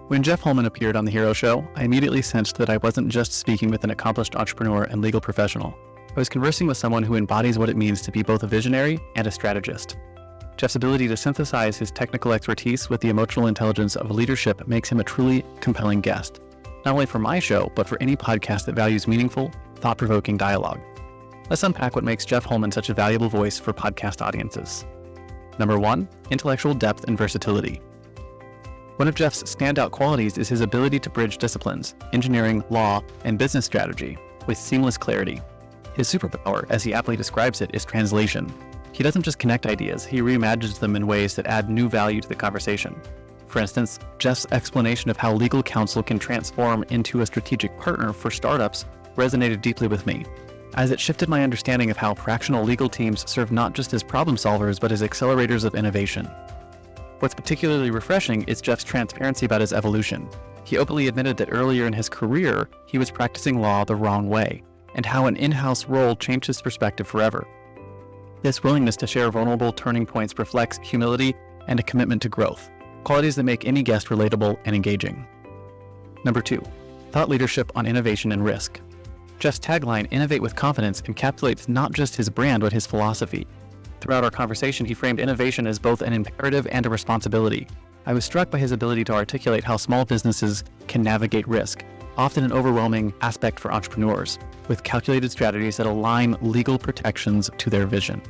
When Jeff Holman appeared on The Hero Show, I immediately sensed that I wasn't just speaking with an accomplished entrepreneur and legal professional. I was conversing with someone who embodies what it means to be both a visionary and a strategist. Jeff's ability to synthesize his technical expertise with the emotional intelligence of leadership makes him a truly compelling guest, not only for my show, but for any podcast that values meaningful, thought-provoking dialogue. Let's unpack what makes Jeff Holman such a valuable voice for podcast audiences. Number 1, intellectual depth and versatility. One of Jeff's standout qualities is his ability to bridge disciplines, engineering, law, and business strategy, with seamless clarity. His superpower, as he aptly describes it, is translation. He doesn't just connect ideas, he reimagines them in ways that add new value to the conversation. For instance, Jeff's explanation of how legal counsel can transform into a strategic partner for startups resonated deeply with me, as it shifted my understanding of how fractional legal teams serve not just as problem solvers, but as accelerators of innovation. What's particularly refreshing is Jeff's transparency about his evolution. He openly admitted that earlier in his career, he was practicing law the wrong way, and how an in-house role changed his perspective forever. This willingness to share vulnerable turning points reflects humility and a commitment to growth, qualities that make any guest relatable and engaging. Number 2, thought leadership on innovation and risk. Jeff's tagline, "Innovate with Confidence," encapsulates not just his brand, but his philosophy. Throughout our conversation, he framed innovation as both an imperative and a responsibility. I was struck by his ability to articulate how small businesses can navigate risk, often an overwhelming aspect for entrepreneurs, with calculated strategies that align legal protections to their vision.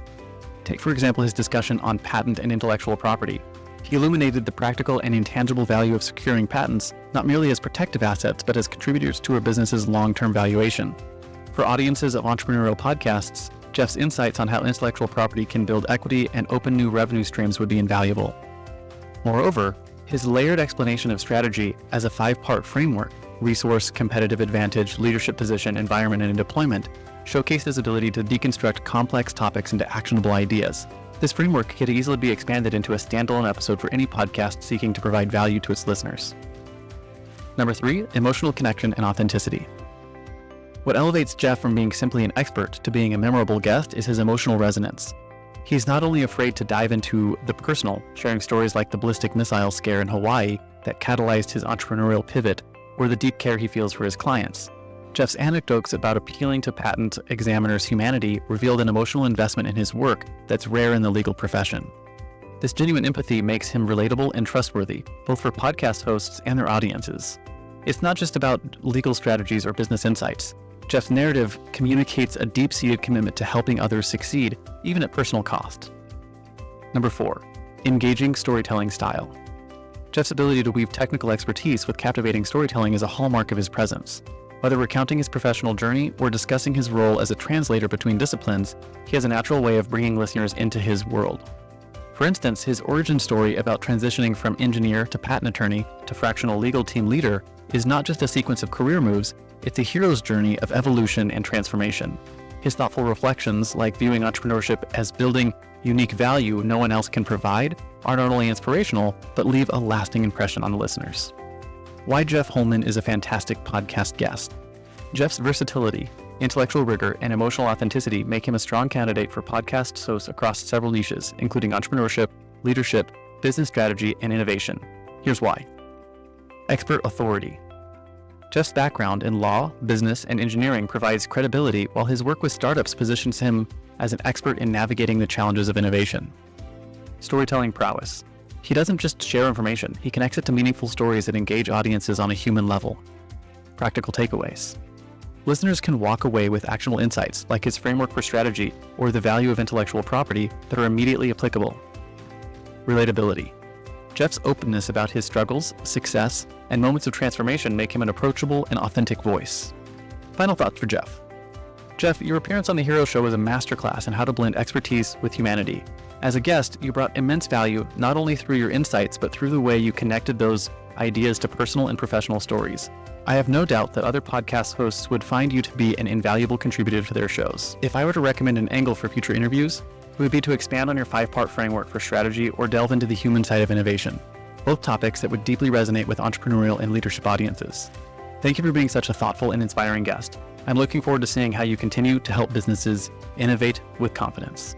Take, for example, his discussion on patent and intellectual property. He illuminated the practical and intangible value of securing patents, not merely as protective assets, but as contributors to a business's long-term valuation. For audiences of entrepreneurial podcasts, Jeff's insights on how intellectual property can build equity and open new revenue streams would be invaluable. Moreover, his layered explanation of strategy as a 5-part framework, resource, competitive advantage, leadership position, environment, and deployment, showcased his ability to deconstruct complex topics into actionable ideas. This framework could easily be expanded into a standalone episode for any podcast seeking to provide value to its listeners. Number 3, emotional connection and authenticity. What elevates Jeff from being simply an expert to being a memorable guest is his emotional resonance. He's not only afraid to dive into the personal, sharing stories like the ballistic missile scare in Hawaii that catalyzed his entrepreneurial pivot, or the deep care he feels for his clients. Jeff's anecdotes about appealing to patent examiners' humanity revealed an emotional investment in his work that's rare in the legal profession. This genuine empathy makes him relatable and trustworthy, both for podcast hosts and their audiences. It's not just about legal strategies or business insights. Jeff's narrative communicates a deep-seated commitment to helping others succeed, even at personal cost. Number 4, engaging storytelling style. Jeff's ability to weave technical expertise with captivating storytelling is a hallmark of his presence. Whether recounting his professional journey or discussing his role as a translator between disciplines, he has a natural way of bringing listeners into his world. For instance, his origin story about transitioning from engineer to patent attorney to fractional legal team leader is not just a sequence of career moves, it's a hero's journey of evolution and transformation. His thoughtful reflections, like viewing entrepreneurship as building unique value no one else can provide, are not only inspirational, but leave a lasting impression on the listeners. Why Jeff Holman is a fantastic podcast guest. Jeff's versatility, intellectual rigor, and emotional authenticity make him a strong candidate for podcast hosts across several niches, including entrepreneurship, leadership, business strategy, and innovation. Here's why. Expert authority. Jeff's background in law, business, and engineering provides credibility, while his work with startups positions him as an expert in navigating the challenges of innovation. Storytelling prowess. He doesn't just share information, he connects it to meaningful stories that engage audiences on a human level. Practical takeaways. Listeners can walk away with actionable insights, like his framework for strategy or the value of intellectual property, that are immediately applicable. Relatability. Jeff's openness about his struggles, success, and moments of transformation make him an approachable and authentic voice. Final thoughts for Jeff. Jeff, your appearance on The Hero Show was a masterclass in how to blend expertise with humanity. As a guest, you brought immense value not only through your insights, but through the way you connected those ideas to personal and professional stories. I have no doubt that other podcast hosts would find you to be an invaluable contributor to their shows. If I were to recommend an angle for future interviews, it would be to expand on your 5-part framework for strategy or delve into the human side of innovation, both topics that would deeply resonate with entrepreneurial and leadership audiences. Thank you for being such a thoughtful and inspiring guest. I'm looking forward to seeing how you continue to help businesses innovate with confidence.